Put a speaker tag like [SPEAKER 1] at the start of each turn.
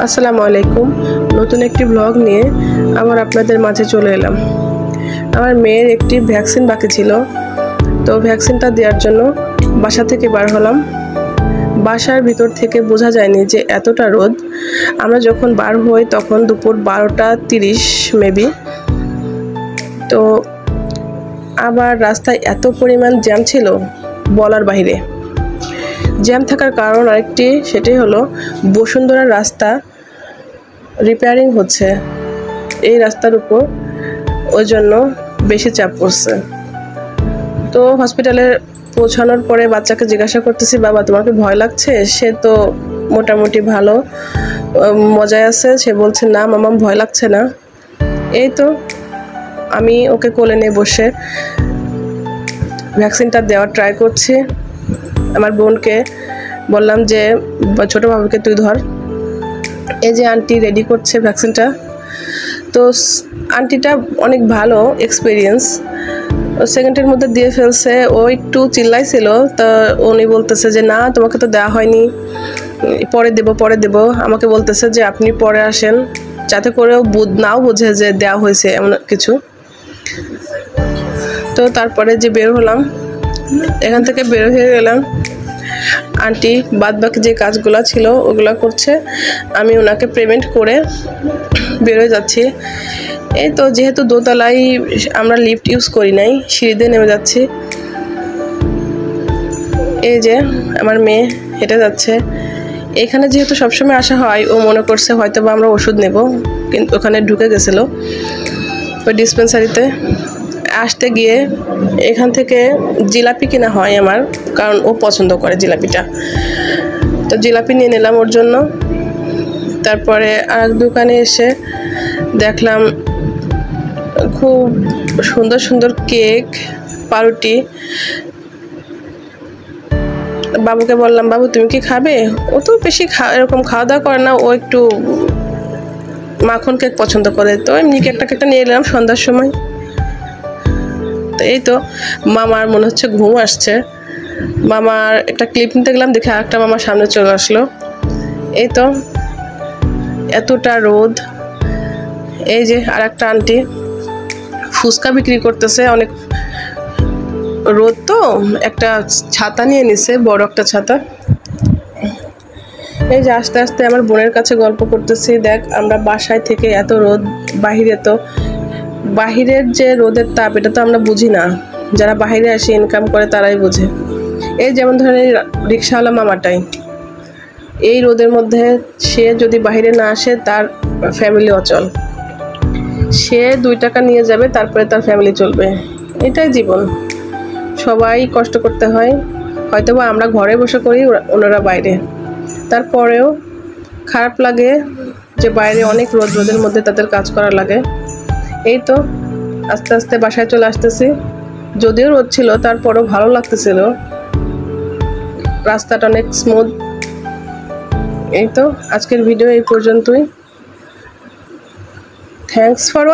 [SPEAKER 1] আসসালামু আলাইকুম। নতুন একটি ব্লগ নিয়ে আবার আপনাদের মাঝে চলে এলাম। আমার মেয়ের একটি ভ্যাকসিন বাকি ছিল, তো ভ্যাকসিনটা দেওয়ার জন্য বাসা থেকে বার হলাম। বাসার ভিতর থেকে বোঝা যায়নি যে এতটা রোদ। আমরা যখন বার হই তখন দুপুর 12:30 মেবি। তো আবার রাস্তায় এত পরিমাণ জ্যাম ছিল বলার বাইরে। জ্যাম থাকার কারণ আরেকটি, সেটাই হলো বসুন্ধরা রাস্তা রিপেয়ারিং হচ্ছে এই রাস্তার উপর, ওই জন্য বেশি চাপ পড়ছে। তো হসপিটালে পৌঁছানোর পরে বাচ্চাকে জিজ্ঞাসা করতেছি, বাবা তোমাকে ভয় লাগছে? সে তো মোটামুটি ভালো মজায় আছে, সে বলছে না মামা ভয় লাগছে না। এই তো আমি ওকে কোলে নিয়ে বসে ভ্যাকসিনটা দেওয়ার ট্রাই করছি। আমার বোনকে বললাম যে ছোট বাবুকে তুই ধর। এই যে আন্টি রেডি করছে ভ্যাকসিনটা। তো আন্টিটা অনেক ভালো এক্সপিরিয়েন্স, সেকেন্ডের মধ্যে দিয়ে ফেলছে। ও একটু চিল্লাইছিল, তা উনি বলতেছে যে না তোমাকে তো দেওয়া হয়নি, পরে দেব। আমাকে বলতেছে যে আপনি পরে আসেন, যাতে করেও নাও বোঝে যে দেওয়া হয়েছে এমন কিছু। তো তারপরে যে বের হলাম, এখান থেকে বের হয়ে গেলাম। আন্টি বাদবাকি যে কাজগুলো ছিল ওগুলো করছে, আমি ওনাকে পেমেন্ট করে বেরোয় যাচ্ছি। এই তো যেহেতু দোতলায় আমরা লিফট ইউজ করি নাই, সিঁড়িতে নেমে যাচ্ছি। এই যে আমার মেয়ে হেঁটে যাচ্ছে। এখানে যেহেতু সবসময় আসা হয়, ও মনে করছে হয়তো বা আমরা ওষুধ নেব, কিন্তু ওখানে ঢুকে গেছিলো ওই ডিসপেন্সারিতে। আসতে গিয়ে এখান থেকে জিলাপি কিনা হয় আমার, কারণ ও পছন্দ করে জিলাপিটা। তো জিলাপি নিয়ে নিলাম ওর জন্য। তারপরে আর দোকানে এসে দেখলাম খুব সুন্দর সুন্দর কেক, পাউরুটি। বাবুকে বললাম, বাবু তুমি কি খাবে? ও তো বেশি এরকম খাওয়া দাওয়া করে না, ও একটু মাখন কেক পছন্দ করে। তো এমনি কেকটা নিয়ে এলাম সন্ধ্যার সময়। তো এই তো মামার মনে হচ্ছে ঘুম আসছে, মামার একটা ক্লিপ নিতে গেলাম, দেখে আরেকটা মামার সামনে চলে আসলো। এই তো এতটা রোদ। এই যে আর একটা আন্টি ফুচকা বিক্রি করতেছে, অনেক রোদ তো একটা ছাতা নিয়ে নিছে, বড় একটা ছাতা। এই যে আস্তে আস্তে আমার বোনের কাছে গল্প করতেছি, দেখ আমরা বাসায় থেকে এত রোদ, বাহিরের যে রোদের তাপ এটা তো আমরা বুঝি না, যারা বাহিরে এসে ইনকাম করে তারাই বোঝে। এই যেমন ধরেন রিক্সাওয়ালা মামাটাই এই রোদের মধ্যে, সে যদি বাহিরে না আসে তার ফ্যামিলি অচল। সে 2 টাকা নিয়ে যাবে, তারপরে তার ফ্যামিলি চলবে। এটাই জীবন, সবাই কষ্ট করতে হয়। হয়তোবা আমরা ঘরে বসে করি, ওনারা বাইরে। তারপরেও খারাপ লাগে যে বাইরে অনেক রোদের মধ্যে তাদের কাজ করা লাগে। এই তো আস্তে আস্তে বাসায় চলে আসতেছি। যদিও রোদ ছিল তারপরও ভালো লাগতেছিল, রাস্তাটা অনেক স্মুথ। এই তো আজকের ভিডিও এই পর্যন্তই। Thanks for